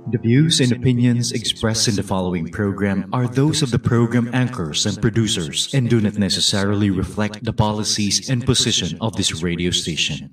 The views and opinions expressed in the following program are those of the program anchors and producers and do not necessarily reflect the policies and position of this radio station.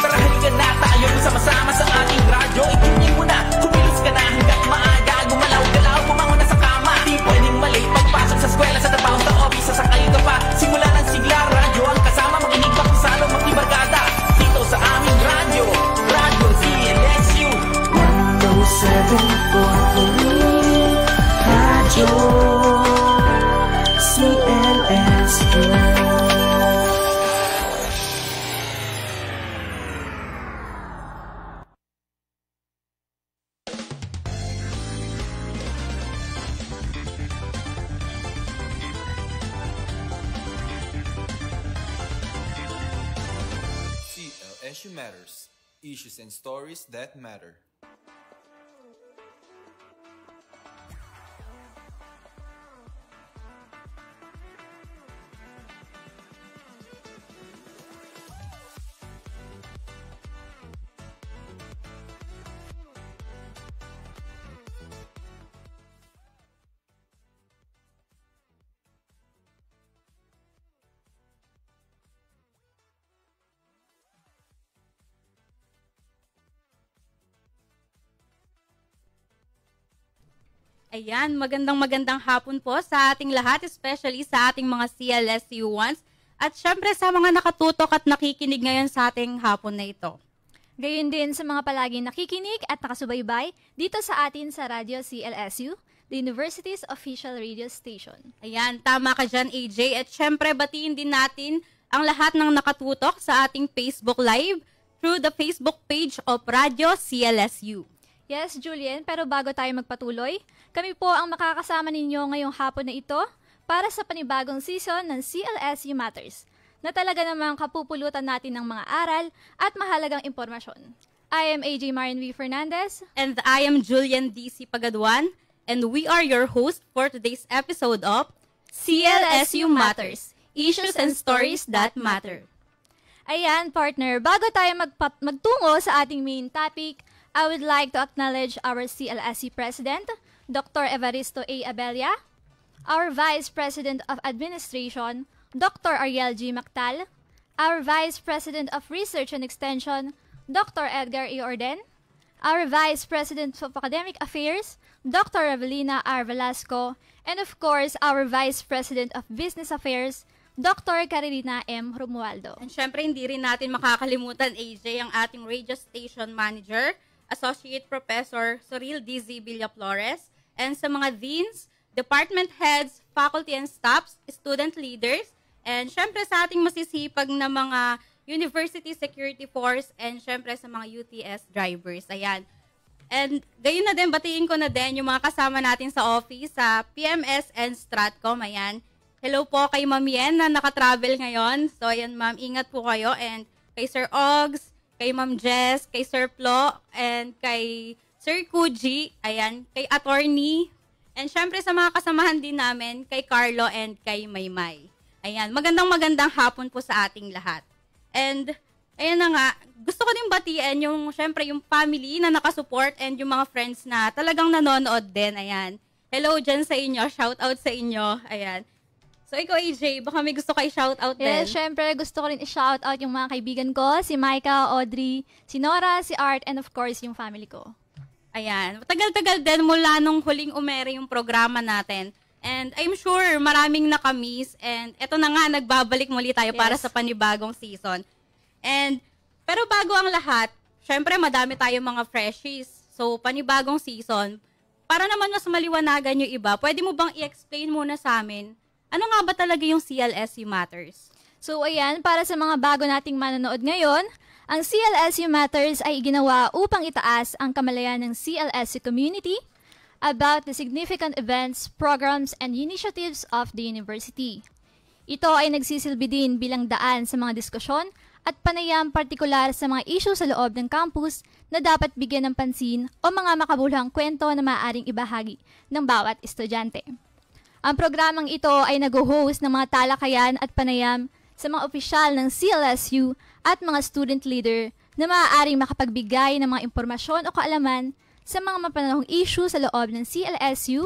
Tara halika na tayo sama-sama sa ating radyo. I-tune mo na, kumilos ka na hanggat maaga. Gumalaw-galaw, bumangon na sa kama. Di pwedeng mali, pagpasok sa eskwela, sa trabaho, sa office, sasakay ka pa. Simula ng sigla, radyo ang kasama. Makinig pa kung saan magtibarkada. Dito sa aming radyo, Radyo CLSU 107.3 Radyo CLSU. CLSU Matters. Issues and stories that matter. Ayan, magandang hapon po sa ating lahat, especially sa ating mga CLSU1s at syempre sa mga nakatutok at nakikinig ngayon sa ating hapon na ito. Gayon din sa mga palaging nakikinig at nakasubaybay dito sa atin sa Radyo CLSU, the University's official radio station. Ayan, tama ka dyan AJ at syempre batiin din natin ang lahat ng nakatutok sa ating Facebook Live through the Facebook page of Radyo CLSU. Yes, Julian, pero bago tayo magpatuloy, kami po ang makakasama ninyo ngayong hapon na ito para sa panibagong season ng CLSU Matters, na talaga namang kapupulutan natin ng mga aral at mahalagang impormasyon. I am AJ Marian V. Fernandez. And I am Julian D.C. Pagaduan, and we are your host for today's episode of CLSU Matters, Issues and Stories that Matter. Ayan, partner, bago tayo magtungo sa ating main topic, I would like to acknowledge our CLSU President, Dr. Evaristo A. Abella, our Vice President of Administration, Dr. Ariel G. Mactal, our Vice President of Research and Extension, Dr. Edgar E. Orden, our Vice President of Academic Affairs, Dr. Evelina R. Velasco, and of course, our Vice President of Business Affairs, Dr. Carolina M. Romualdo. And syempre, hindi rin natin makakalimutan, AJ, ang ating radio station manager, Associate Professor Soril D.Z. Villaflores, and sa mga deans, department heads, faculty and staffs, student leaders, and syempre sa ating masisipag na mga university security force, and syempre sa mga UTS drivers. Ayan. And gayon na din, batiin ko na din yung mga kasama natin sa office, sa PMS and Stratcom. Ayan. Hello po kay Ma'am Yen na nakatravel ngayon. So ayan ma'am, ingat po kayo. And kay Sir Ogs, kay Ma'am Jess, kay Sir Flo, and kay Sir Kuji, ayan, kay Attorney, and syempre sa mga kasamahan din namin, kay Carlo and kay Maymay. Ayan, magandang hapon po sa ating lahat. And, ayan na nga, gusto ko din batiin yung, syempre, yung family na nakasupport and yung mga friends na talagang nanonood din, ayan. Hello dyan sa inyo, shout out sa inyo, ayan. So, ikaw, AJ, baka may gusto kayo shoutout din. Yes, syempre, gusto ko rin i-shoutout yung mga kaibigan ko, si Micah, Audrey, si Nora, si Art, and of course, yung family ko. Ayan. Tagal-tagal din mula nung huling umere yung programa natin. And I'm sure maraming nakamiss. And eto na nga, nagbabalik muli tayo para sa panibagong season. And, pero bago ang lahat, syempre, madami tayong mga freshies. So, panibagong season. Para naman mas maliwanagan yung iba, pwede mo bang i-explain muna sa amin ano nga ba talaga yung CLSU Matters? So ayan, para sa mga bago nating manonood ngayon, ang CLSU Matters ay ginawa upang itaas ang kamalayan ng CLSU community about the significant events, programs, and initiatives of the university. Ito ay nagsisilbi din bilang daan sa mga diskusyon at panayam partikular sa mga issue sa loob ng campus na dapat bigyan ng pansin o mga makabuluhang kwento na maaaring ibahagi ng bawat estudyante. Ang programang ito ay nag-host ng mga talakayan at panayam sa mga opisyal ng CLSU at mga student leader na maaaring makapagbigay ng mga impormasyon o kaalaman sa mga mapanahong issue sa loob ng CLSU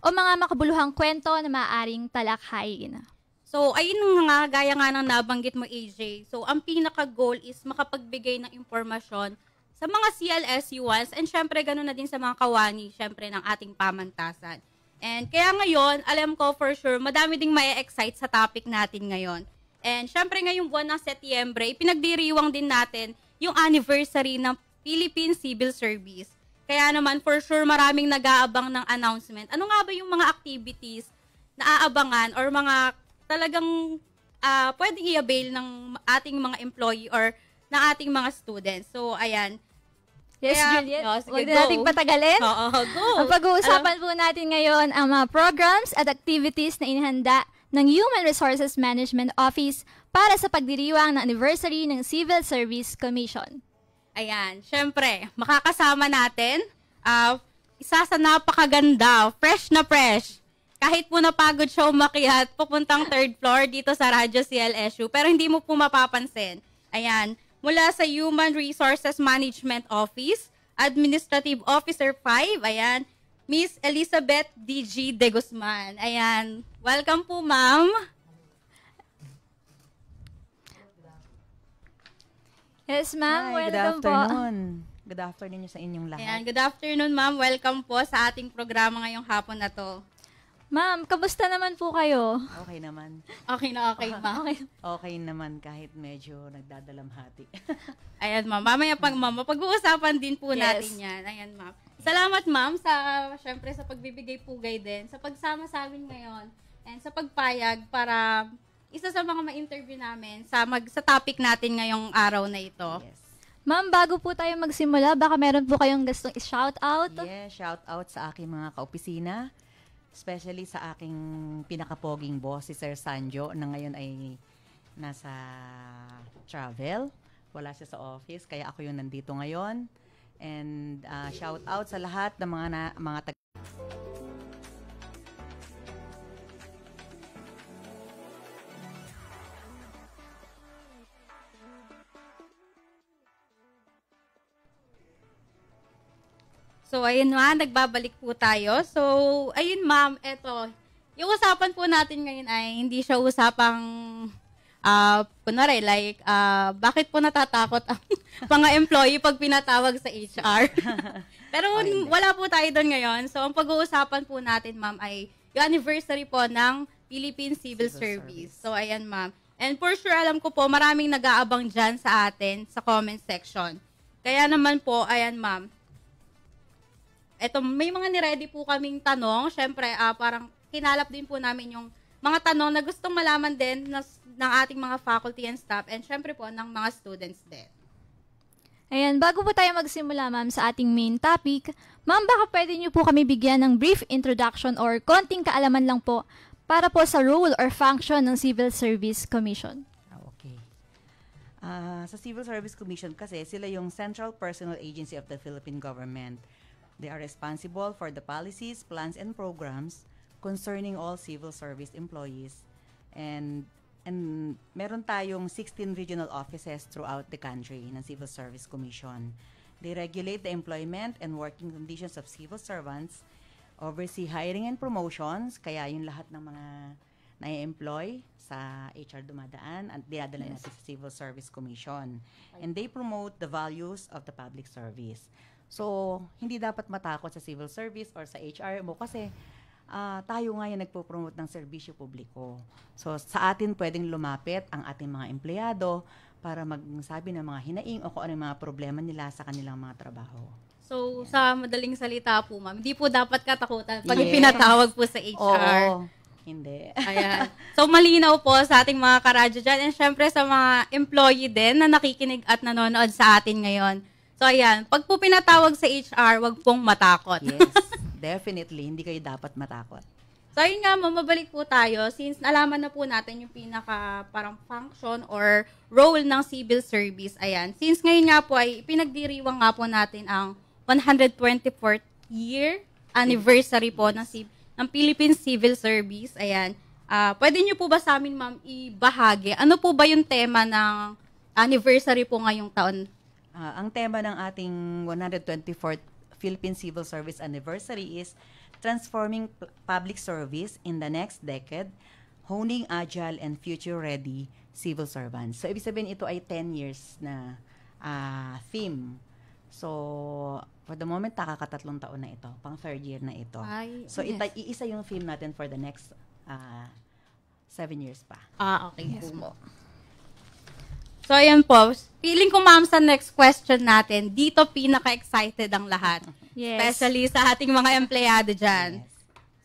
o mga makabuluhang kwento na maaaring talakhayin. So, ayun nga, gaya nga ng nabanggit mo, AJ. So, ang pinaka-goal is makapagbigay ng impormasyon sa mga CLSUans and syempre, ganoon na din sa mga kawani, syempre, ng ating pamantasan. And kaya ngayon, alam ko for sure, madami ding ma-excite sa topic natin ngayon. And syempre, ngayong buwan ng Setyembre, ipinagdiriwang din natin yung anniversary ng Philippine Civil Service. Kaya naman, for sure, maraming nag-aabang ng announcement. Ano nga ba yung mga activities na aabangan or mga talagang pwedeng i-avail ng ating mga employee or ng ating mga students. So, ayan. Yes, Kaya, Juliet. sige, Huwag go. na nating patagalin. Oo, go. Ang pag-uusapan po natin ngayon ang mga programs at activities na inihanda ng Human Resources Management Office para sa pagdiriwang ng anniversary ng Civil Service Commission. Ayan, syempre, makakasama natin, isa sa napakaganda, fresh na fresh. Kahit po napagod siya umakyat, pupuntang 3rd floor dito sa Radyo CLSU, pero hindi mo po mapapansin. Ayan, mula sa Human Resources Management Office, Administrative Officer 5, ayan, Miss Elizabeth D.G. De Guzman. Ayan, welcome po, ma'am. Yes, ma'am. Hi, good Welcome po. afternoon. Good afternoon sa inyong lahat. Ayan, good afternoon, ma'am. Welcome po sa ating programa ngayong hapon na to. Ma'am, kamusta naman po kayo? Okay naman. Okay na okay, ma'am. Okay naman kahit medyo nagdadalamhati. Ayan, ma'am. Mamaya ma'am, pag-uusapan din po Yes. natin yan. Ayan, ma'am. Salamat, ma'am, syempre, sa pagbibigay pugay din, sa pagsama sa amin ngayon, and sa pagpayag para isa sa mga ma-interview namin sa topic natin ngayong araw na ito. Yes. Ma'am, bago po tayo magsimula, baka meron po kayong gustong i-shout out? Yeah, shout out sa aking mga kaopisina, especially sa aking pinakapoging boss, si Sir Sanjo, na ngayon ay nasa travel. Wala siya sa office, kaya ako yung nandito ngayon. And shout out sa lahat ng mga So, ayun ma'am, nagbabalik po tayo. So, ayun ma'am, eto. Yung usapan po natin ngayon ay hindi siya usapang, kunwari, like, bakit po natatakot ang mga employee pag pinatawag sa HR? Pero wala po tayo doon ngayon. So, ang pag-uusapan po natin, ma'am, ay yung anniversary po ng Philippine Civil Service. So, ayan ma'am. And for sure, alam ko po, maraming nag-aabang dyan sa atin sa comment section. Kaya naman po, ayan ma'am, eto, may mga niready po kaming tanong. Siyempre, parang kinalap din po namin yung mga tanong na gustong malaman din ng ating mga faculty and staff and siyempre po ng mga students din. Ayan, bago po tayo magsimula, ma'am, sa ating main topic, ma'am, baka pwede niyo po kami bigyan ng brief introduction or konting kaalaman lang po para po sa role or function ng Civil Service Commission. Okay. Sa Civil Service Commission kasi, sila yung Central Personnel Agency of the Philippine Government. They are responsible for the policies, plans, and programs concerning all civil service employees. And meron tayong 16 regional offices throughout the country ng Civil Service Commission. They regulate the employment and working conditions of civil servants, oversee hiring and promotions, kaya yung lahat ng mga na-employ sa HR dumadaan at dinadala natin sa Civil Service Commission. And they promote the values of the public service. So, hindi dapat matakot sa civil service or sa HR mo kasi tayo nga yung nagpo-promote ng serbisyo publiko. So, sa atin pwedeng lumapit ang ating mga empleyado para magsabi ng mga hinaing o kung ano yung mga problema nila sa kanilang mga trabaho. So, sa madaling salita po, ma'am, hindi po dapat katakutan pag Yes. pinatawag po sa HR. Oo, hindi. Ayan. So, malinaw po sa ating mga karadyo dyan and syempre sa mga employee din na nakikinig at nanonood sa atin ngayon. So, ayan. Pag po pinatawag sa HR, wag pong matakot. Yes, definitely. Hindi kayo dapat matakot. So, ayun nga, mabalik po tayo since nalaman na po natin yung pinaka parang function or role ng civil service. Ayan. Since ngayon nga po ay pinagdiriwang nga po natin ang 124th year anniversary po ng Philippine Civil Service. Ayan. Pwede niyo po ba sa amin, ma'am, ibahagi? Ano po ba yung tema ng anniversary po ngayong taon? Ang tema ng ating 124th Philippine Civil Service Anniversary is Transforming Public Service in the Next Decade, Honing Agile and Future-Ready Civil Servants. So, ibig sabihin ito ay 10 years na theme. So, for the moment, nakakatatlong taon na ito. Pang third year na ito. Ay, So, yes. iisa yung theme natin for the next 7 years pa. Okay po. So, ayan po. Feeling ko, ma'am, sa next question natin, dito pinaka-excited ang lahat. Yes. Especially sa ating mga empleyado dyan. Yes.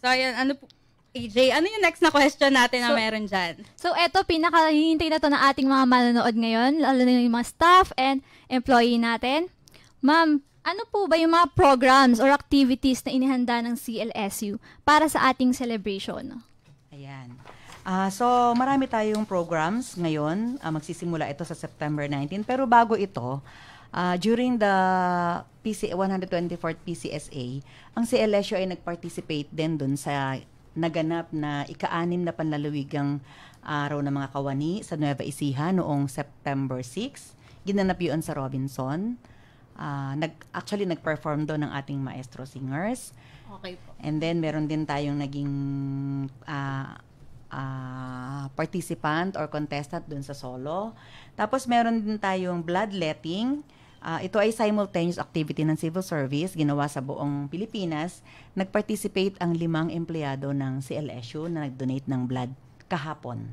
So, ayan, ano po, AJ, ano yung next na question natin na meron dyan? So, eto, pinaka-hihintay na to ng ating mga manonood ngayon, lalo na yung mga staff and employee natin. Ma'am, ano po ba yung mga programs or activities na inihanda ng CLSU para sa ating celebration? Ayan. So, marami tayong programs ngayon. Magsisimula ito sa September 19. Pero bago ito, during the 124th PCSA, ang CLSU ay nag-participate din dun sa naganap na ika-6 na panlalawigang araw ng mga kawani sa Nueva Ecija noong September 6. Ginanap yun sa Robinson. Actually, nag-perform doon ng ating maestro singers. Okay po. And then, meron din tayong naging participant or contestant dun sa solo. Tapos, meron din tayong bloodletting. Ito ay simultaneous activity ng civil service, ginawa sa buong Pilipinas. Nag-participate ang 5 empleyado ng CLSU na nag-donate ng blood kahapon.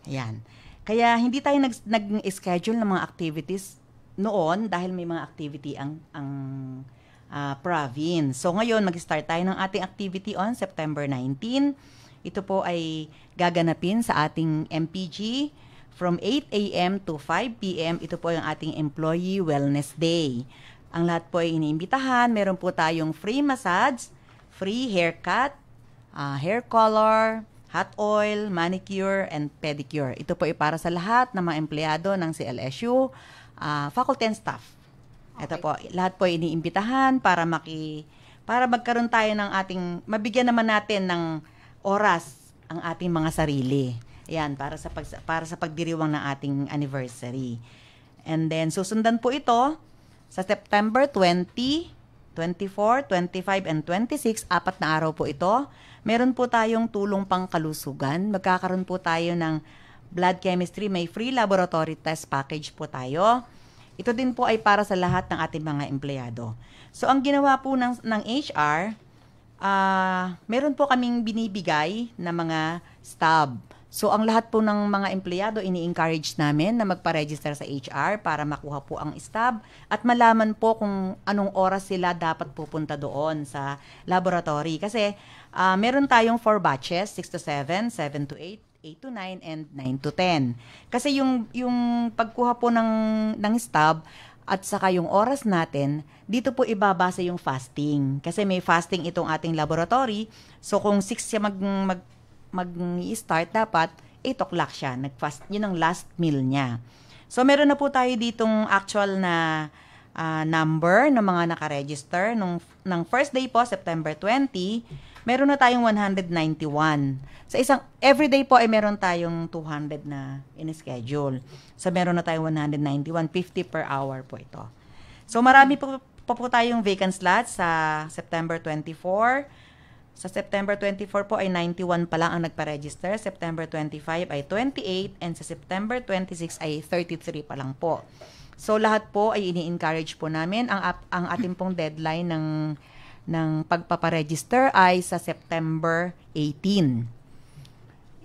Ayan. Kaya, hindi tayo nag-schedule ng mga activities noon dahil may mga activity ang province. So, ngayon, mag-start tayo ng ating activity on September 19. Ito po ay gaganapin sa ating MPG from 8 a.m. to 5 p.m. Ito po yung ating Employee Wellness Day. Ang lahat po ay iniimbitahan. Meron po tayong free massage, free haircut, hair color, hot oil, manicure, and pedicure. Ito po ay para sa lahat ng mga empleyado ng CLSU, faculty and staff. Ito po, lahat po ay iniimbitahan para magkaroon tayo ng mabigyan naman natin ng oras ang ating mga sarili. Ayan, para sa pagdiriwang ng ating anniversary. And then, susundan po ito sa September 20, 24, 25, and 26. 4 na araw po ito. Meron po tayong tulong pangkalusugan. Magkakaroon po tayo ng blood chemistry. May free laboratory test package po tayo. Ito din po ay para sa lahat ng ating mga empleyado. So, ang ginawa po ng HR, meron po kaming binibigay na mga stub. So, ang lahat po ng mga empleyado, ini-encourage namin na magpa-register sa HR para makuha po ang stub at malaman po kung anong oras sila dapat pupunta doon sa laboratory. Kasi, meron tayong 4 batches, 6 to 7, 7 to 8, 8 to 9, and 9 to 10. Kasi yung pagkuha po ng stub at saka yung oras natin, dito po ibabasa yung fasting. Kasi may fasting itong ating laboratory. So, kung 6 siya mag-start, dapat 8 o'clock siya. Nag-fast. Yun ang last meal niya. So, meron na po tayo ditong actual na number ng mga nakaregister. Ng first day po, September 20, meron na tayong 191. Sa everyday po ay meron tayong 200 na in-schedule. So, meron na tayong 191, 50 per hour po ito. So, marami po tayong vacant slots sa September 24. Sa September 24 po ay 91 pa lang ang nagpa-register. September 25 ay 28. And sa September 26 ay 33 pa lang po. So, lahat po ay ini-encourage po namin. Ang ating pong deadline ng pagpaparegister ay sa September 18.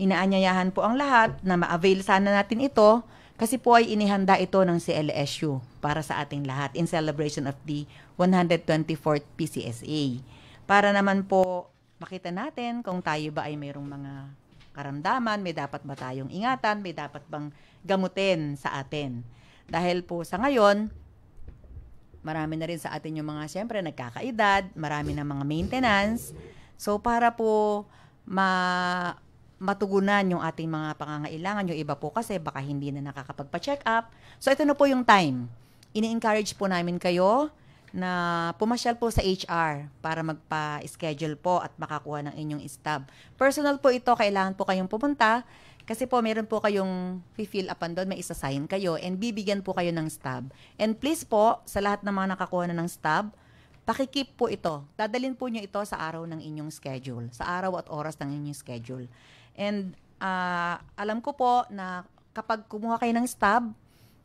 Inaanyayahan po ang lahat na ma-avail sana natin ito kasi po ay inihanda ito ng CLSU para sa ating lahat in celebration of the 124th PCSA. Para naman po makita natin kung tayo ba ay mayroong mga karamdaman, may dapat ba tayong ingatan, may dapat bang gamutin sa atin. Dahil po sa ngayon, marami na rin sa atin yung mga siyempre nagkakaedad, marami na mga maintenance. So para po matugunan yung ating mga pangangailangan, yung iba po kasi baka hindi na nakakapagpa-check up. So ito na po yung time. Ini-encourage po namin kayo na pumasyal po sa HR para magpa-schedule po at makakuha ng inyong stub. Personal po ito, kailangan po kayong pumunta kasi po meron po kayong fill upan doon, may isa-sign kayo and bibigyan po kayo ng stub. And please po, sa lahat ng mga nakakuha na ng stub, pakikip po ito. Dadalhin po nyo ito sa araw ng inyong schedule, sa araw at oras ng inyong schedule. And alam ko po na kapag kumuha kayo ng stub,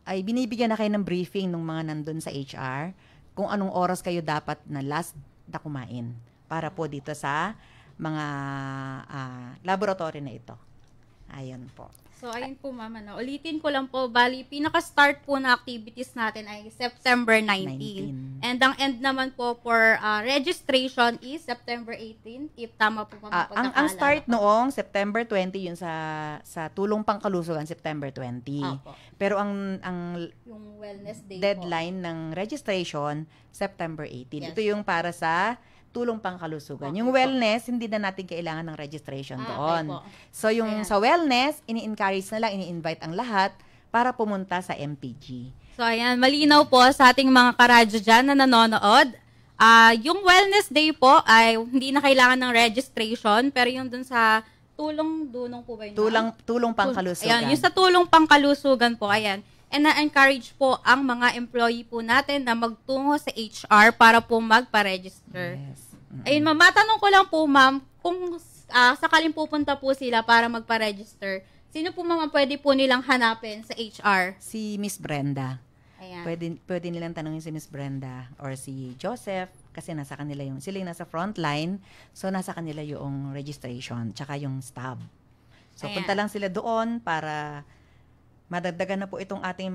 ay binibigyan na kayo ng briefing ng mga nandun sa HR kung anong oras kayo dapat na last na kumain para po dito sa mga laboratory na ito. Ayan po. So, ayun po, ma'am. Ulitin ko lang po, bali, pinaka-start po na activities natin ay September 19. And ang end naman po for registration is September 18, if tama po ma'am. Ang start noong September 20, yun sa Tulong Pangkalusugan, September 20. Opo. Pero ang yung wellness day deadline ng registration, September 18. Yes. Ito yung para sa Tulong Pangkalusugan. Okay Yung po. wellness, hindi na natin kailangan ng registration doon. Okay po. So yung Ayan. sa wellness, ini-encourage na lang, ini-invite ang lahat para pumunta sa MPG. So, ayan, malinaw po sa ating mga karadyo dyan na nanonood. Yung wellness day po ay hindi na kailangan ng registration, pero yung dun sa tulong-dunong po ba yun? Tulong Pangkalusugan. Ayan, yung sa tulong pangkalusugan po, ayan. And na-encourage po ang mga employee po natin na magtungo sa HR para po magpa-register. Yes. Ayun, ma'am, matanong ko lang po, ma'am, kung sakaling pupunta po sila para magpa-register, sino po, ma'am, pwede po nilang hanapin sa HR? Si Miss Brenda. Ayan. Pwede nilang tanungin si Miss Brenda or si Joseph kasi nasa kanila sila yung nasa front line, so nasa kanila yung registration tsaka yung stub. So Ayan. punta lang sila doon para madagdagan na po itong ating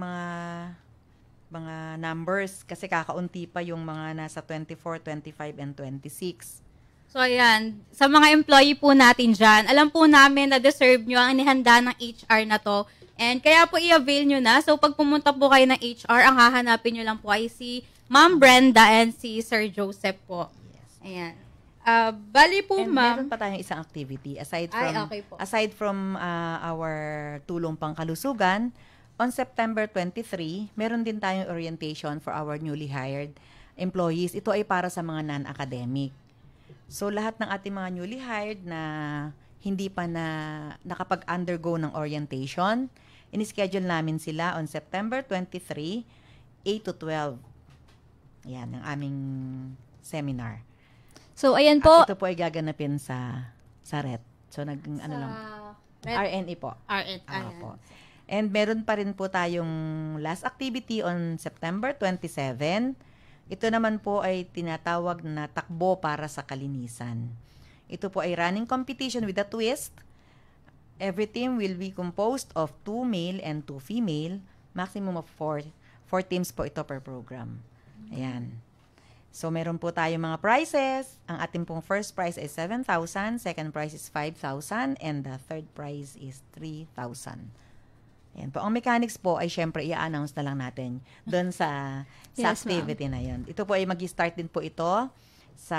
mga numbers kasi kakaunti pa yung mga nasa 24, 25, and 26. So, ayan, sa mga employee po natin dyan, alam po namin na deserve nyo ang inihanda ng HR na to. And kaya po i-avail nyo na. So, pag pumunta po kayo ng HR, ang hahanapin nyo lang po ay si Ma'am Brenda and si Sir Joseph po. Yes. Ayan. Bali po, And ma'am. meron pa tayong isang activity aside Ay, from okay po. our Tulong Pangkalusugan. On September 23, meron din tayong orientation for our newly hired employees. Ito ay para sa mga non-academic. So lahat ng ating mga newly hired na hindi pa nakapag-undergo ng orientation, in-schedule namin sila on September 23, 8 to 12. Yan, ang aming seminar. So, ayan At po. ito po ay gaganapin sa RET. So, RNE po. RN. Ayan. Po. And meron pa rin po tayong last activity on September 27. Ito naman po ay tinatawag na takbo para sa kalinisan. Ito po ay running competition with a twist. Every team will be composed of 2 male and 2 female. Maximum of 4 teams po ito per program. Ayan. So, meron po tayong mga prizes. Ang ating pong first prize is 7,000, second prize is 5,000, and the third prize is 3,000. Ayan po. Ang mechanics po ay syempre i-announce na lang natin doon sa Yes, activity na yun. Ito po ay mag-start din po ito sa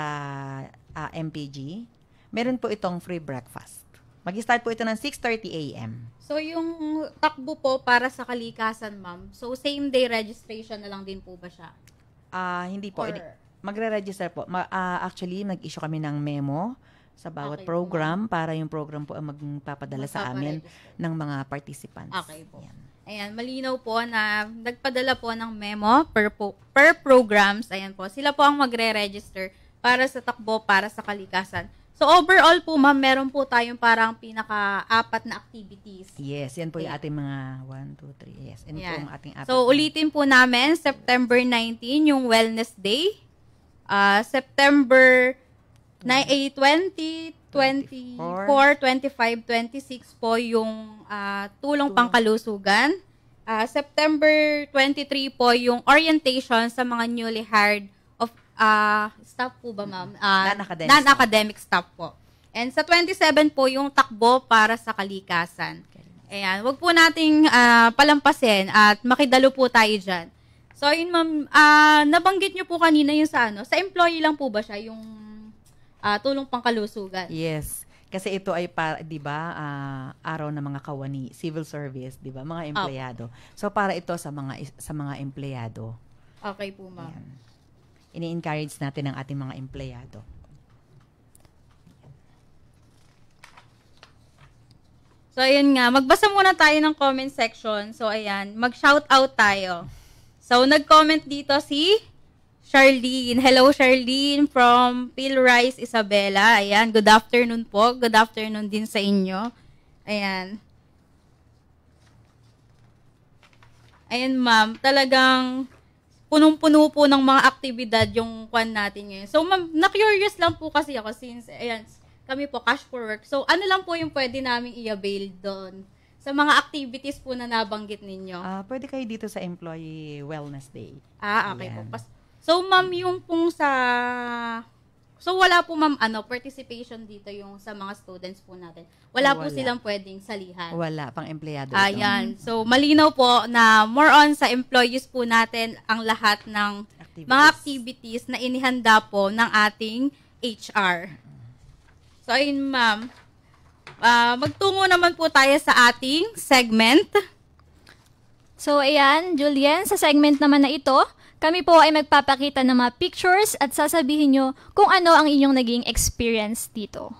MPG. Meron po itong free breakfast. Mag-start po ito ng 6:30 a.m. So, yung takbo po para sa kalikasan, ma'am. So, same day registration na lang din po ba siya? Hindi po. Or- Magre-register po. Actually, nag-issue kami ng memo sa bawat Okay po, program para yung program po ang magpapadala sa amin Magpaparegister. ng mga participants. Okay po. Yan. Ayan, malinaw po na nagpadala po ng memo per programs. Ayan po, sila po ang magre-register para sa takbo, para sa kalikasan. So, overall po, ma'am, meron po tayong parang pinaka-apat na activities. Yes, yan po yung Okay. ating mga 1, 2, 3. Yes, yan po Ayan. ang ating apat. So, ulitin po namin, September 19, yung Wellness Day. September 20, 24, 25, 26 po yung tulong pangkalusugan. September 23 po yung orientation sa mga newly hired of staff po ba, ma'am? Non-academic Non-academic staff po. And sa 27 po yung takbo para sa kalikasan. Ayan, wag po nating palampasin at makidalo po tayo dyan. So, yun ma'am, nabanggit nyo po kanina yung sa employee lang po ba siya, yung tulong pangkalusugan? Yes. Kasi ito ay, 'di ba, araw ng mga kawani, civil service, 'di ba, mga empleyado. So, para ito sa mga empleyado. Okay po, ma'am. Ayan. ini-encourage natin ang ating mga empleyado. So, ayun nga. Magbasa muna tayo ng comment section. So, ayan. Mag-shoutout tayo. So, nag-comment dito si Charlene. Hello, Charlene from Philrice, Isabela. Ayan. Good afternoon po. Good afternoon din sa inyo. Ayan. Ayan, ma'am. Talagang punong-puno po ng mga aktibidad yung kwan natin ngayon. So, ma'am, na-curious lang po kasi ako since, ayan, kami po, Cash for Work. So, ano lang po yung pwede naming i-avail doon sa mga activities po na nabanggit ninyo? Pwede kayo dito sa Employee Wellness Day. Okay Ayan. po. So, ma'am, yung pong sa... So, wala po, ma'am, participation dito yung sa mga students po natin. Wala po silang pwedeng salihan. Wala, pang empleyado. Ayan. So, malinaw po na more on sa employees po natin ang lahat ng mga activities na inihanda po ng ating HR. So, ayun, ma'am. Magtungo naman po tayo sa ating segment. So, ayan, Julien, sa segment naman na ito, kami po ay magpapakita ng mga pictures at sasabihin nyo kung ano ang inyong naging experience dito.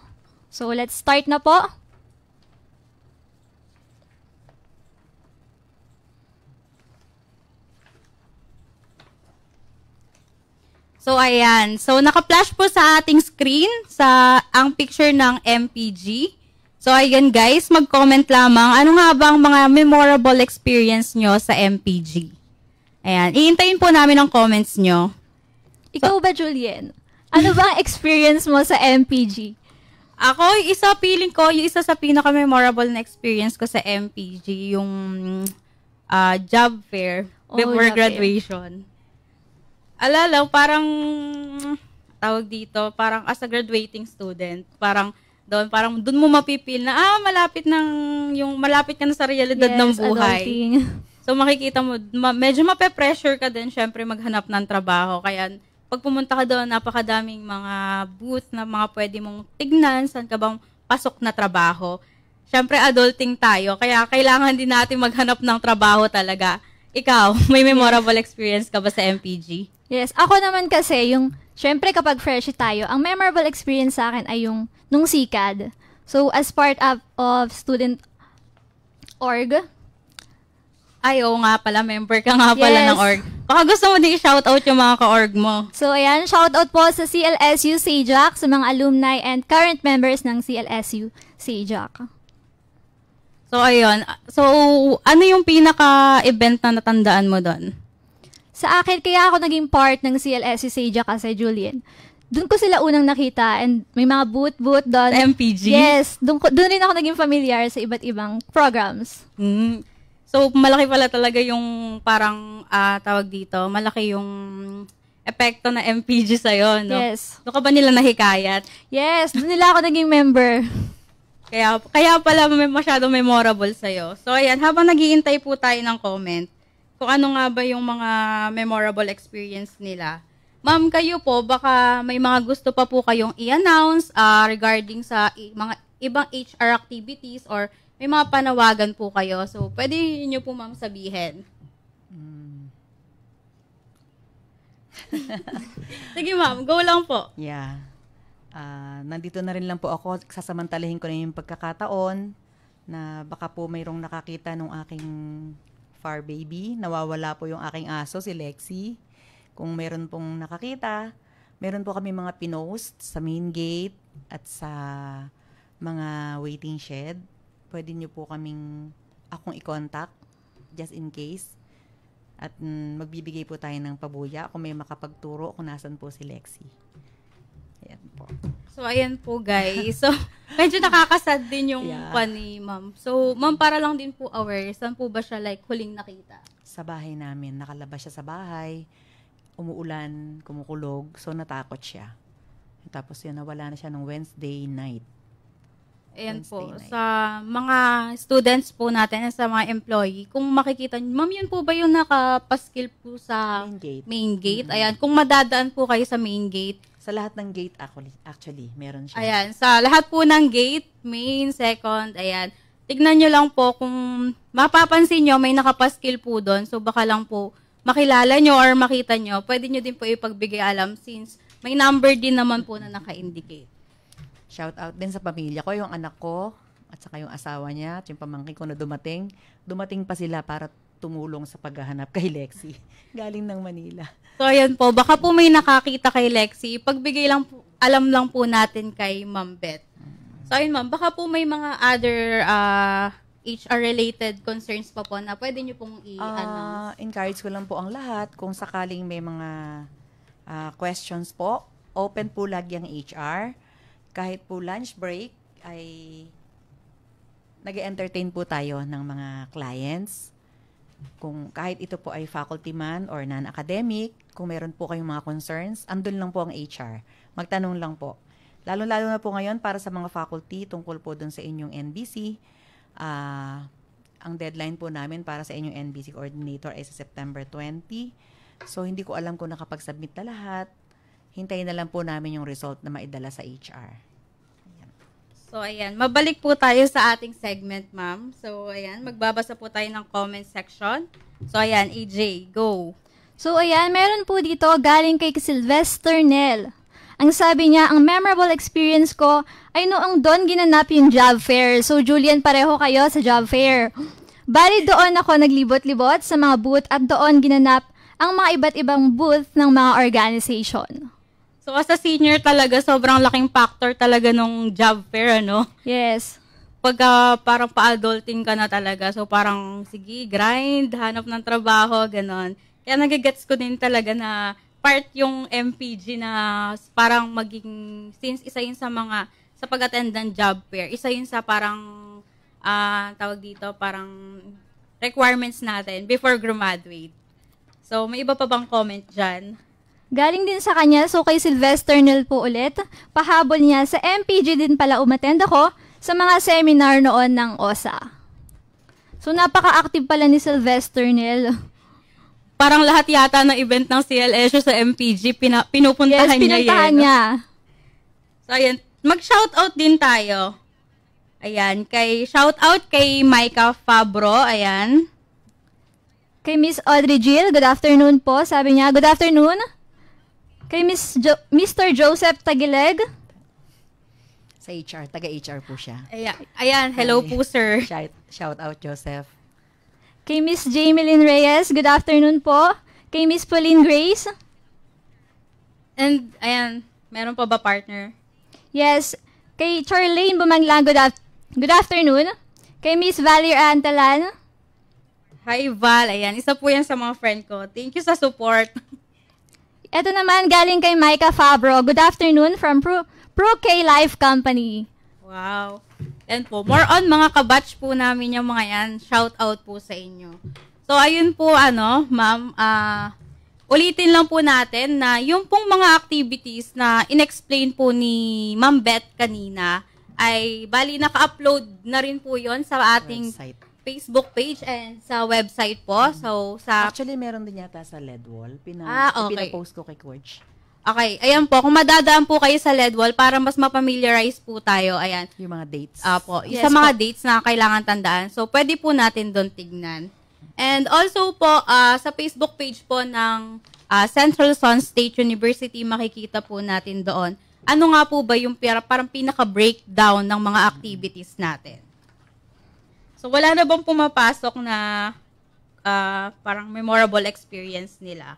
So, let's start na po. So, ayan. So, naka-flash po sa ating screen ang picture ng MPG. So, ayan guys, mag-comment lamang. Ano nga ba ang mga memorable experience nyo sa MPG? Ayan. Iintayin po namin ang comments nyo. Ikaw ba, Julien? Ano ba ang experience mo sa MPG? Ako, feeling ko, yung isa sa pinaka-memorable na experience ko sa MPG, yung job fair before graduation. Alala, parang, tawag dito, parang as a graduating student, parang doon mo mapipil na, malapit ka na sa realidad ng buhay. Adulting. So, makikita mo, medyo mape-pressure ka din, syempre, maghanap ng trabaho. Kaya, pag pumunta ka doon, napakadaming mga booth na mga pwede mong tignan, saan ka bang pasok na trabaho. Syempre, adulting tayo, kaya kailangan din natin maghanap ng trabaho talaga. Ikaw, may memorable experience ka ba sa MPG? Yes, ako naman kasi, syempre kapag freshie tayo, ang memorable experience sa akin ay nung SICAD. So, as part of student org. Ay, oo nga pala, member ka nga pala ng org. Baka gusto mo din i-shoutout yung mga ka-org mo. So, ayan, shoutout po sa CLSU SAJAC, sa mga alumni and current members ng CLSU SAJAC. So, ayun. So, ano yung pinaka-event na natandaan mo doon? Sa akin, kaya ako naging part ng CLSU SAJAC kasi, Julien. Doon ko sila unang nakita and may mga booth doon. Sa MPG? Yes. Doon rin ako naging familiar sa iba't ibang programs. So, malaki pala talaga yung parang, tawag dito, malaki yung epekto na MPG sa'yo, no? Yes. Doon ka ba nila nahikayat? Yes. Doon nila ako naging member. Kaya pala masyadong memorable sa'yo. So, ayan, habang nag-iintay po tayo ng comment, kung ano nga ba yung mga memorable experience nila. Ma'am, kayo po, baka may mga gusto pa po kayong i-announce regarding sa mga ibang HR activities or may mga panawagan po kayo. So, pwede nyo po, ma'am, sabihin. Sige, ma'am. Go lang po. Yeah. Nandito na rin lang po ako. Sasamantalahin ko na yung pagkakataon na baka po mayroong nakakita nung aking fur baby. Nawawala po yung aking aso, si Lexi. Kung meron pong nakakita, meron po kami mga pinost sa main gate at sa mga waiting shed. Pwede nyo po akong i-contact just in case. At magbibigay po tayo ng pabuya kung may makapagturo kung nasan po si Lexi. Ayan po. So, ayan po, guys. So, medyo nakakasad din yung ni ma'am. So, ma'am, para lang din po aware, saan po ba siya huling nakita? Sa bahay namin. Nakalabas siya sa bahay. Umuulan, kumukulog. So, natakot siya. Tapos yun, nawala na siya ng Wednesday night. Ayan po. Sa mga students po natin, sa mga employee, kung makikita nyo, ma'am, yun po ba yung nakapaskil po sa main gate? Ayan, kung madadaan po kayo sa main gate. Sa lahat ng gate, actually, meron siya. Ayan, sa lahat po ng gate, main, second, ayan. Tignan nyo lang po kung mapapansin nyo, may nakapaskil po doon. So, baka lang po makilala nyo or makita nyo, pwede nyo din po ipagbigay alam since may number din naman po na naka-indicate. Shout out din sa pamilya ko, yung anak ko, at saka yung asawa niya, at yung pamangkin ko na dumating. Dumating pa sila para tumulong sa paghahanap kay Lexie. Galing ng Manila. So, ayan po. Baka po may nakakita kay Lexie. Pagbigay lang po, alam lang po natin kay Ma'am Beth. So, ayun ma'am. Baka po may mga other HR-related concerns pa po na pwede nyo pong i-announce. Encourage ko lang po ang lahat. Kung sakaling may mga questions po, open po lagi ang HR. Kahit po lunch break, ay nag-entertain po tayo ng mga clients. Kung kahit ito po ay faculty man or non-academic, kung meron po kayong mga concerns, andun lang po ang HR. Magtanong lang po. Lalo-lalo na po ngayon para sa mga faculty tungkol po dun sa inyong NBC. Ang deadline po namin para sa inyong NBC coordinator ay sa September 20. So, hindi ko alam kung nakapag-submit na lahat. Hintayin na lang po namin yung result na maidala sa HR. So, ayan. Mabalik po tayo sa ating segment, ma'am. So, ayan. Magbabasa po tayo ng comment section. So, ayan. AJ, go. So, ayan. Meron po dito galing kay Sylvester Nel. Ang sabi niya, ang memorable experience ko ay noong doon ginanap yung job fair. So, Julian, pareho kayo sa job fair. Bali, doon ako naglibot-libot sa mga booth at doon ginanap ang mga iba't ibang booth ng mga organization. So, as a senior talaga, sobrang laking factor talaga nung job fair, ano? Yes. Pagka parang pa-adulting ka na talaga, so parang, sige, grind, hanap ng trabaho, ganon. Kaya nagigets ko din talaga na part yung MPG na parang maging, since isa yun sa mga, sa pag-attend ng job fair, isa yun sa parang, tawag dito, parang requirements natin before graduate. So, may iba pa bang comment dyan? Galing din sa kanya, so kay Sylvester Nel po ulit, pahabol niya, sa MPG din pala umattend ako sa mga seminar noon ng OSA. So, napaka-active pala ni Sylvester Nel. Parang lahat yata ng event ng CLSU sa MPG, pinupuntahan niya. Yes, pinuntahan niya. So, ayan, mag-shoutout din tayo. Ayan, shoutout kay Micah Fabro, ayan. Kay Miss Audrey Jill, good afternoon po. Sabi niya, good afternoon. Kay Mr. Joseph Tagileg. Sa HR, taga-HR po siya. Ayan, hello po, sir. Shout out, Joseph. Kay Miss Jamelyn Reyes, good afternoon po. Kay Miss Pauline Grace. And, ayan, meron pa ba partner? Yes. Kay Charlene Bumanglang, good afternoon. Kay Miss Valerie Antalan. Hi, Val. Ayan, isa po yan sa mga friend ko. Thank you sa support. Ito naman, galing kay Micah Fabro. Good afternoon from Pro-K Life Company. Wow. And po, more on mga kabatch po namin yung mga yan. Shout out po sa inyo. So, ayun po, ma'am, ulitin lang po natin na yung pong mga activities na in-explain po ni Ma'am Beth kanina ay bali naka-upload na rin po yon sa ating Website. Facebook page and sa website po. So, Actually, meron din yata sa Ledwall. Okay. Pinapost ko kay Coach. Okay, ayan po. Kung madadaan po kayo sa Ledwall para mas mapamiliarize po tayo, ayan. Yung mga dates. Po, Yes sa mga po. dates na kailangan tandaan. So, pwede po natin doon tignan. And also po, sa Facebook page po ng Central Luzon State University, makikita po natin doon. Ano nga po ba yung parang pinaka-breakdown ng mga activities natin? So, wala na bang pumapasok na parang memorable experience nila?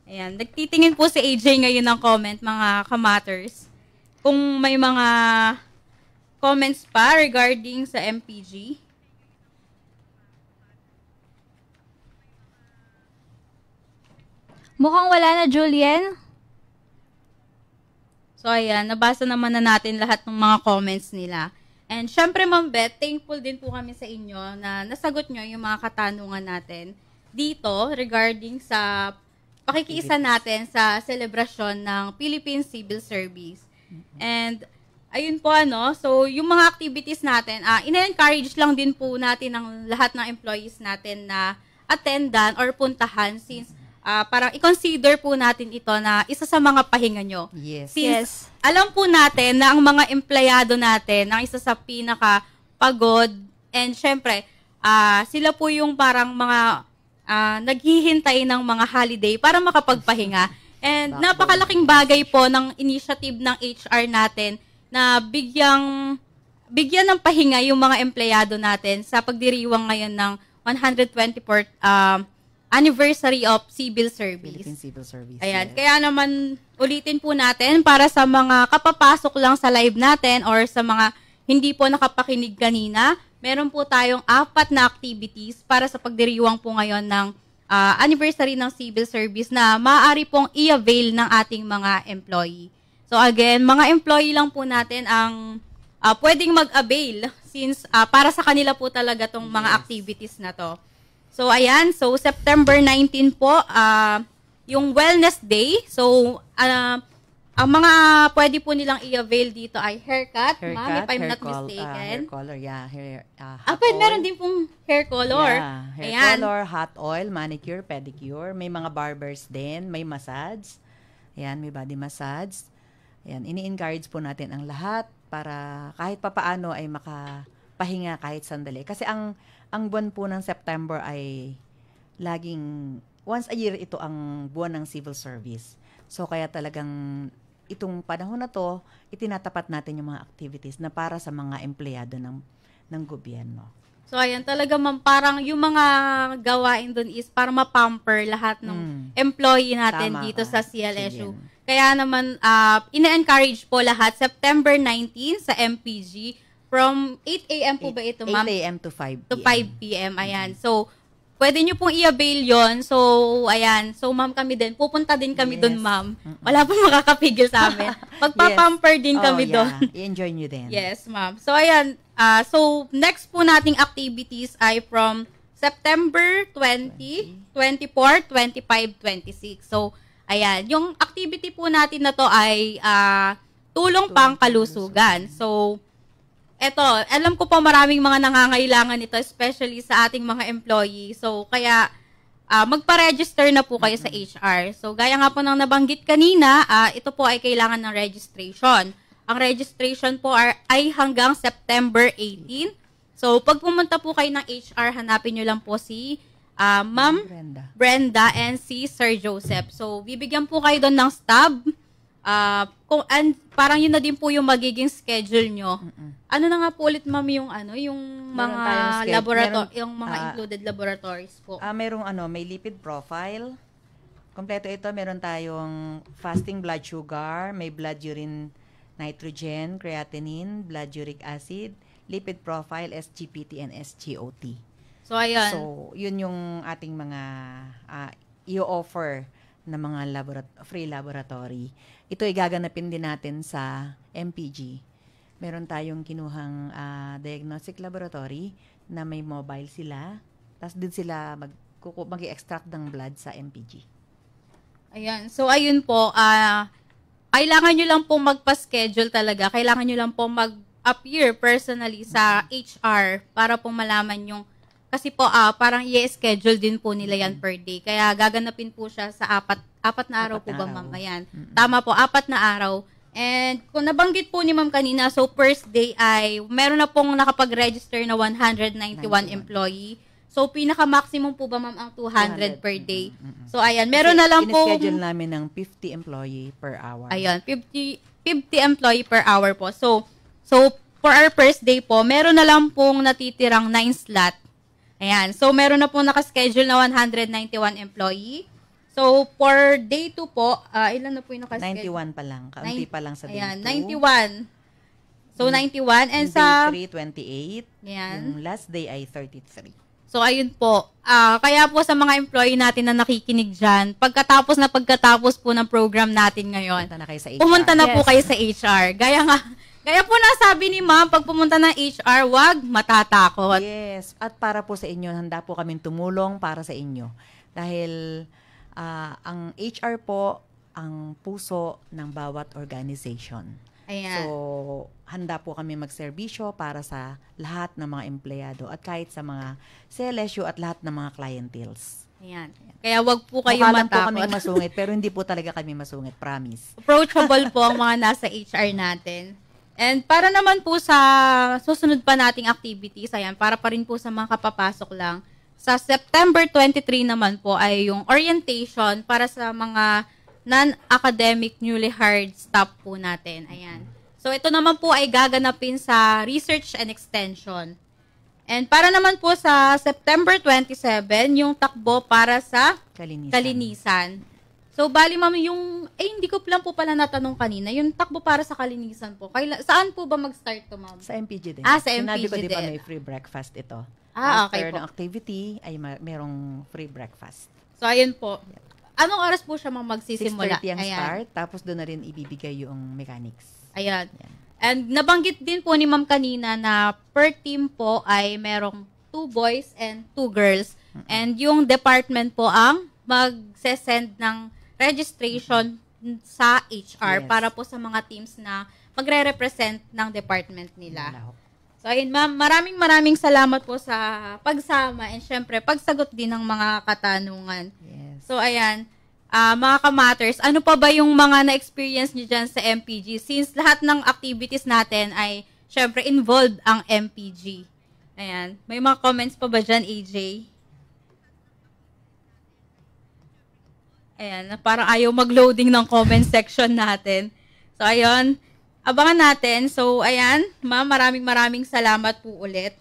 Ayan, nagtitingin po si AJ ngayon ng comment, mga kamatters. Kung may mga comments pa regarding sa MPG. Mukhang wala na, Julian. So, ayan, nabasa naman na natin lahat ng mga comments nila. And syempre, Ma'am Beth, thankful din po kami sa inyo na nasagot nyo yung mga katanungan natin dito regarding sa pakikiisa natin sa selebrasyon ng Philippine Civil Service. And, ayun po, so yung mga activities natin, ina-encourage lang din po natin ng lahat ng employees natin na attendan or puntahan since parang i-consider po natin ito na isa sa mga pahinga nyo. Yes. Since alam po natin na ang mga empleyado natin ang isa sa pinaka-pagod and syempre, sila po yung parang mga naghihintay ng mga holiday para makapagpahinga. And napakalaking bagay po ng initiative ng HR natin na bigyan ng pahinga yung mga empleyado natin sa pagdiriwang ngayon ng 124th anniversary of civil service. Philippine Civil Service. Ayan. yes. Kaya naman ulitin po natin para sa mga kapapasok lang sa live natin or sa mga hindi po nakapakinig kanina, meron po tayong 4 na activities para sa pagdiriwang po ngayon ng anniversary ng civil service na maaari pong i-avail ng ating mga employee. So again, mga employee lang po natin ang pwedeng mag-avail since para sa kanila po talaga tong mga activities na to. So ayan, so September 19 po, yung Wellness Day. So ang mga pwede po nilang i-avail dito ay haircut, ma'am, if I'm not mistaken. Hair color, yeah. Pwede meron din pong hair color. Yeah, hair Ayan. color, hot oil, manicure, pedicure. May mga barbers din, may massage. Ayan, may body massage. Ayan, ini-encourage po natin ang lahat para kahit papaano ay makapahinga kahit sandali. Kasi ang buwan po ng September ay laging, once a year ito ang buwan ng civil service. So kaya talagang itong panahon na to, itinatapat natin yung mga activities na para sa mga empleyado ng gobyerno. So ayan, talaga ma'am, parang yung mga gawain doon is para ma-pamper lahat ng employee natin Tama dito ka. sa CLSU. Sige. Kaya naman, ina-encourage po lahat, September 19 sa MPG, from 8 a.m. po ba ito, ma'am? 8 a.m. to 5 p.m. To 5 p.m. Ayan. So, pwede nyo pong i-avail yon. So, ayan. So, ma'am, kami din. Pupunta din kami doon, ma'am. Wala pong makakapigil sa amin. Pagpapamper din kami doon. I-enjoy nyo din. Yes, ma'am. So, ayan. So, next po nating activities ay from September 20, 24, 25, 26. So, ayan. Yung activity po natin na to ay tulong pang kalusugan. So, eto, alam ko po maraming mga nangangailangan nito, especially sa ating mga employee. So, kaya magpa-register na po kayo sa HR. So, gaya nga po ng nabanggit kanina, ito po ay kailangan ng registration. Ang registration po ay hanggang September 18. So, pag pumunta po kayo ng HR, hanapin nyo lang po si Ma'am Brenda and si Sir Joseph. So, bibigyan po kayo doon ng stub. Parang yun na din po yung magiging schedule nyo. Ano na nga po ulit, ma'am, yung mga yung mga included laboratories po. Merong may lipid profile. Kompleto ito, meron tayong fasting blood sugar, may blood urine nitrogen, creatinine, blood uric acid, lipid profile, SGPT and SGOT. So ayan. So, yun yung ating mga i-offer na mga free laboratory. Ito ay gaganapin din natin sa MPG. Meron tayong kinuhang diagnostic laboratory na may mobile sila. Tapos din sila mag-extract ng blood sa MPG. Ayan. So, ayun po. Kailangan nyo lang po magpa-schedule talaga. Kailangan nyo lang po mag-appear personally sa HR para po malaman yung kasi po, parang i-schedule din po nila yan per day. Kaya gaganapin po siya sa apat na araw po ba, ma'am? Ayan. Tama po, 4 na araw. And kung nabanggit po ni ma'am kanina, so first day ay meron na pong nakapag-register na 191 employee. So pinaka-maximum po ba, ma'am, ang 200 per day? So ayan, meron na lang po. In-schedule namin ng 50 employee per hour. Ayan, 50 employee per hour po. So for our first day po, meron na lang pong natitirang 9 slot. Ayan. So, meron na po nakaschedule na 191 employee. So, for day 2 po, ilan na po yung nakaschedule? 91 pa lang. Kaunti pa lang sa day 2. Ayan, 91. So, 91. And sa day 3, 28. Ayan. Yung last day ay 33. So, ayun po. Kaya po sa mga employee natin na nakikinig dyan, pagkatapos po ng program natin ngayon, Pumunta na kayo sa HR. pumunta na po kayo sa HR. Gaya po nasabi ni ma'am, pag pumunta ng HR, wag matatakot. Yes. At para po sa inyo, handa po kaming tumulong para sa inyo. Dahil ang HR po, ang puso ng bawat organization. Ayan. So, handa po kami magserbisyo para sa lahat ng mga empleyado at kahit sa mga CLSU at lahat ng mga clienteles. Ayan. Kaya wag po kayo Mukha lang po kami matakot. masungit, pero hindi po talaga kami masungit, promise. Approachable po ang mga nasa HR natin. And para naman po sa susunod pa nating activities, ayan, para pa rin po sa mga kapapasok lang, sa September 23 naman po ay yung orientation para sa mga non-academic newly hired staff po natin. Ayan. So, ito naman po ay gaganapin sa Research and Extension. And para naman po sa September 27, yung takbo para sa Kalinisan. So, bali ma'am, hindi ko lang po pala natanong kanina, yung takbo para sa Kalinisan po, saan po ba mag-start to, ma'am? Sa MPG din. Sa Sinabi MPG ko, di ba, din. may free breakfast ito. Okay After po. ng activity, ay merong free breakfast. So, ayun po. Anong oras po siya magsisimula? 6:30 ang start, tapos doon na rin ibibigay yung mechanics. Ayan. And nabanggit din po ni ma'am kanina na per team po ay merong 2 boys and 2 girls. And yung department po ang mag-send ng registration sa HR para po sa mga teams na magre-represent ng department nila. So, ayun ma'am, maraming salamat po sa pagsama and syempre, pagsagot din ng mga katanungan. Yes. So, ayan, mga ka-matters, ano pa ba yung mga na-experience nyo dyan sa MPG? Since lahat ng activities natin ay syempre involved ang MPG. Ayan, may mga comments pa ba dyan, AJ? Ayan, parang ayaw mag-loading ng comment section natin. So, ayun, abangan natin. So, ayan, ma'am, maraming salamat po ulit.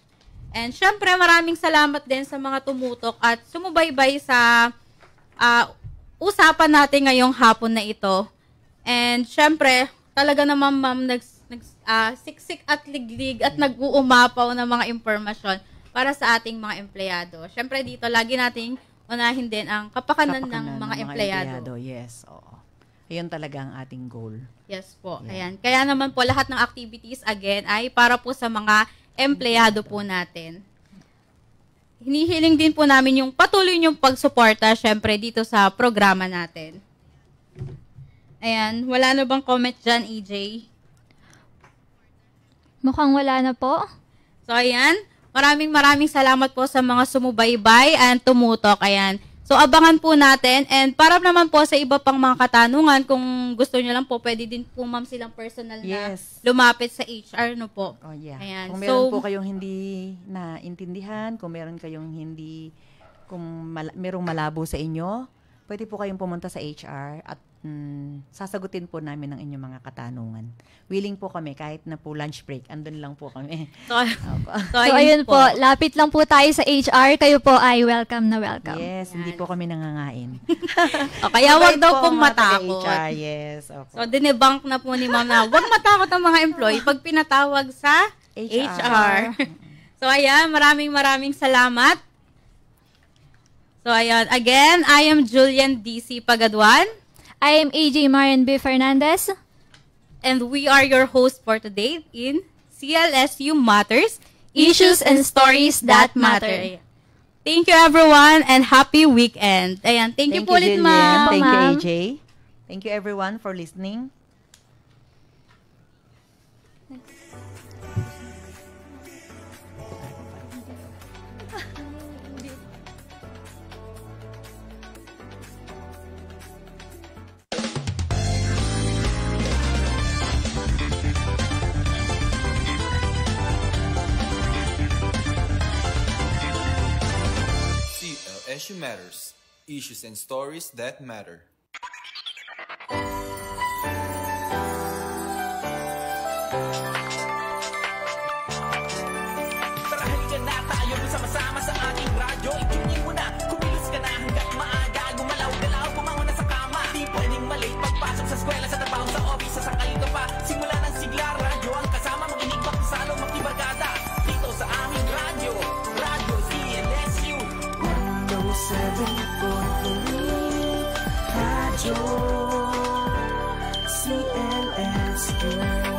And syempre, maraming salamat din sa mga tumutok at sumubaybay sa usapan natin ngayong hapon na ito. And syempre, talaga naman, ma'am, siksik at liglig at nag-uumapaw ng mga impormasyon para sa ating mga empleyado. Syempre, dito, lagi nating unahin din ang kapakanan ng mga empleyado. Yes, oo. Ayun talaga ang ating goal. Yes po. Yeah. Ayan. Kaya naman po lahat ng activities again ay para po sa mga empleyado po natin. Hinihiling din po namin yung patuloy yung pagsuporta syempre dito sa programa natin. Ayan. Wala na bang comment dyan, EJ? Mukhang wala na po. So, ayan. Maraming salamat po sa mga sumubaybay and tumutok. Ayan. So, abangan po natin. And para naman po sa iba pang mga katanungan, kung gusto nyo lang po, pwede din po ma'am silang personal na lumapit sa HR, no po? Oh, yeah. Ayan. Kung meron po kayong hindi naintindihan, kung meron kayong merong malabo sa inyo, pwede po kayong pumunta sa HR at sasagutin po namin ang inyong mga katanungan. Willing po kami, kahit na po lunch break, andun lang po kami. So ayun po, lapit lang po tayo sa HR. Kayo po ay welcome na welcome. Yes, hindi po kami nangangain. Kaya wag daw pong matakot. HR, yes. Okay. So, dinebunk na po ni ma'am na wag matakot ang mga employee pag pinatawag sa HR. So, ayan, maraming salamat. So, ayan, again, I am Julian DC Pagaduan. I am AJ Marian B. Fernandez. And we are your hosts for today in CLSU Matters, Issues and Stories That Matter. Thank you everyone and happy weekend. Ayan, thank you po ulit, ma'am. Thank you, AJ. Thank you everyone for listening. CLSU Matters. Issues and stories that matter. Tara halika na tayo sama-sama sa ating radyo. Itugin mo na, kumilos ka na hanggat maaga. Gumalaw-galaw, bumangon na sa kama. Di pwedeng malate pagpasok sa eskwela, sa trabaho, sa office, sasakay ka pa. Simula ng sigla, radyo ang kasama. Makinig makasalo, makibagada. Dito sa aming radyo, Radyo CLSU 107.3 Radyo CLSU.